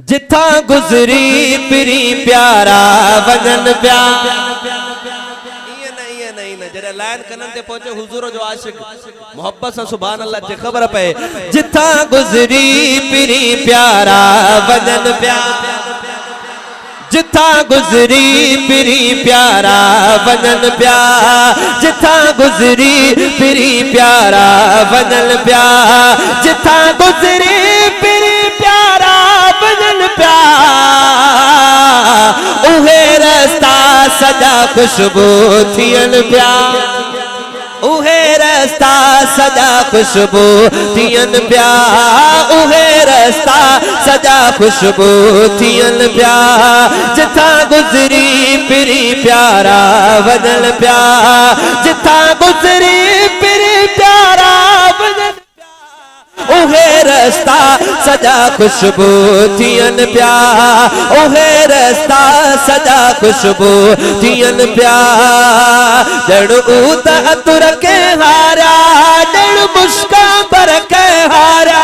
जिथा गुजरी पिरी प्यारा वजन प्यारा जरा लाइन कनन ते पहुंचे हुजूर जो आशिक मोहब्बत से सुभान अल्लाह जे खबर पे जिथा गुजरी पिरी प्यारा वजन प्यारा जिथा गुजरी पिरी प्यारा वजन प्यारा जिथा गुजरी पिरी प्यारा वजन प्यारा जिथा गुजरी पिरी प्यारा वजन प्यारा उहे रस्ता सदा खुशबू थियन प्यारा उहे रस्ता सदा खुशबू थियन प्यारा उहे रस्ता सदा खुशबू थियन प्यारा जिथा गुजरी पिरी प्यारा वजन प्यारा जिथा गुजरी पिरी प्यारा वजन उहे रस्ता सदा खुशबू थियन प्यारा उहे रस्ता सदा खुशबू थियन प्यारा जड़ ऊत अतुर के हारा जड़ मुस्का पर के हारा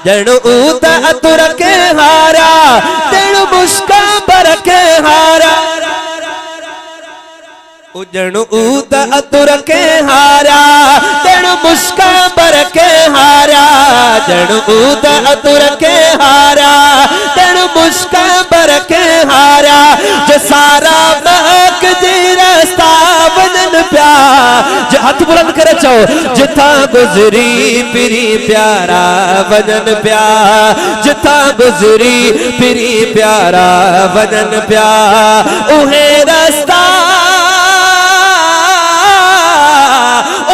जड़ ऊत अतुर के हारा जड़ मुस्का पर के हारा उजण ऊत अतुर के हारा जड़ मुस्का पर के हारा जड़ ऊत अतुर के हारा जड़ मुस्का पर के हारा जो सारा महक जी रास्ता वजन प्यारा जो हाथ बुलंद करे चो जिथा गुजरी पिरी प्यारा वजन प्यारा जिथा गुजरी पिरी प्यारा वजन प्यारा उहे रास्ता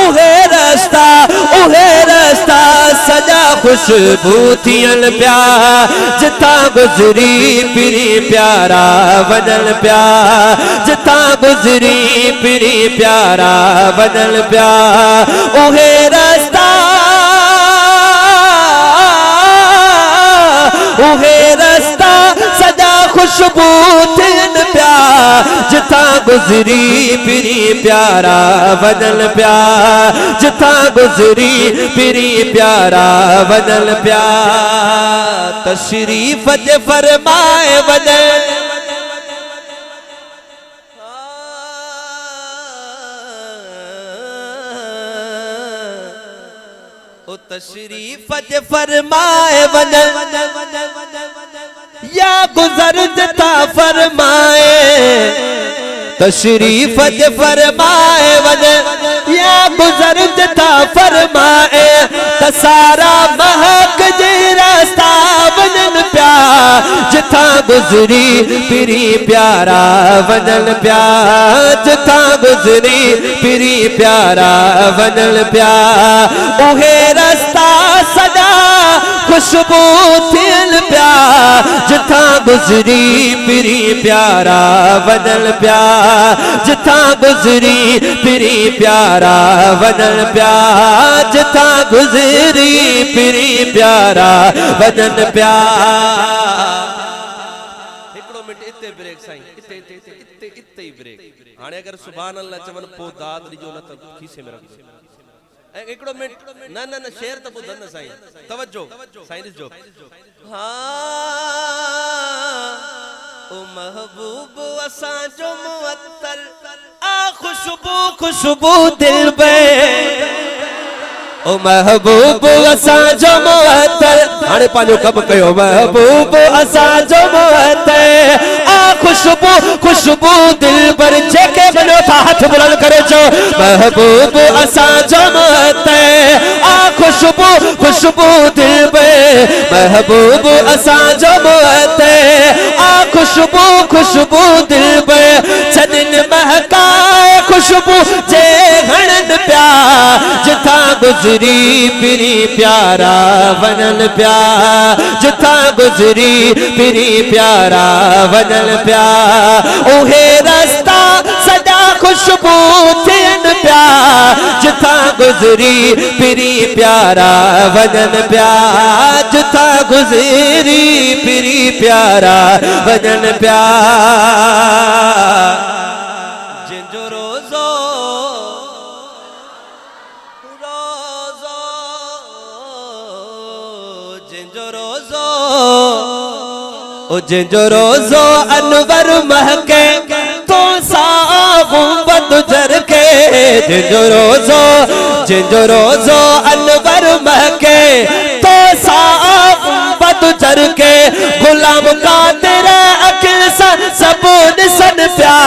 उहे रास्ता सजा खुशबू थियन प्यारा जिथा गुजरी पिरी प्यारा वजन प्यारा जिथा गुजरी पिरी प्यारा वजन प्यारा उहे रास्ता सजा खुशबू थियन प्यारा जिथा गुजरी पिरी प्यारा वजन प्यारा जिथा गुजरी पिरी प्यारा वजन प्यारा तशरीफ जे फरमाए वजन ओ तशरीफ जे फरमाए वजन या गुजर जता फरमाए तशरीफ जे फरमाए वजन या गुजर जता फरमाए तसारा महक जे रास्ता वजन प्यारा जिथा गुजरी पिरी प्यारा वजन प्यारा जिथा गुजरी पिरी प्यारा वजन प्यारा उहे रास्ता सदा खुशबू थियन प्यारा जिथा गुजरी पिरी प्यारा वजन प्यारा जिथा गुजरी पिरी प्यारा वजन प्यारा जिथा गुजरी पिरी प्यारा वजन प्यारा हिकड़ो मिनट इते ब्रेक साईं इते इते इते इते इते ही ब्रेक हाणे अगर सुभान अल्लाह चवन पो दाद ॾिजो न त खीसे में रखो एकड़ो मिनट न न न शेर तो बुधन साईं तवज्जो साईं ॾिसजो हाँ ओ महबूब असां जो मुअत्तल आ खुशबू खुशबू दिल पे ओ महबूब असां जो मुअत्तल हाणे पांजो कम कयो महबूब असां जो मुअत्तल आ खुशबू खुशबू दिल पर जेके बनो था हाथ बुलंद करे जो महबूब असां जो मुअत्तल आ खुशबू खुशबू दिल पे महबूब असां जो मुअत्तल आ खुशबू खुशबू दिल पे छदन महकाए खुशबू जे घणन प्यारा जिथा गुजरी पिरी प्यारा वजन प्यारा जिथा गुजरी पिरी प्यारा वजन प्यारा उहे रास्ता सदा खुशबू थियन प्यारा जिथा गुजरी पिरी प्यारा वजन प्यारा जिथा गुजरी पिरी प्यारा वजन प्यारा जिंजो रोजो रोजो जिंजो रोजो ओ जिंजो रोजो अनवर महके तो गुंबद जर के, जिंजो रोजो अनवर महके तो गुंबद जर के, गुलाम का तेरा अकिल सब सन प्यार,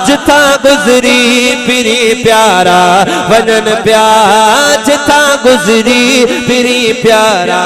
जिथा गुजरी पिरी प्यारा वनन प्यार, जिथा गुजरी पिरी प्यारा।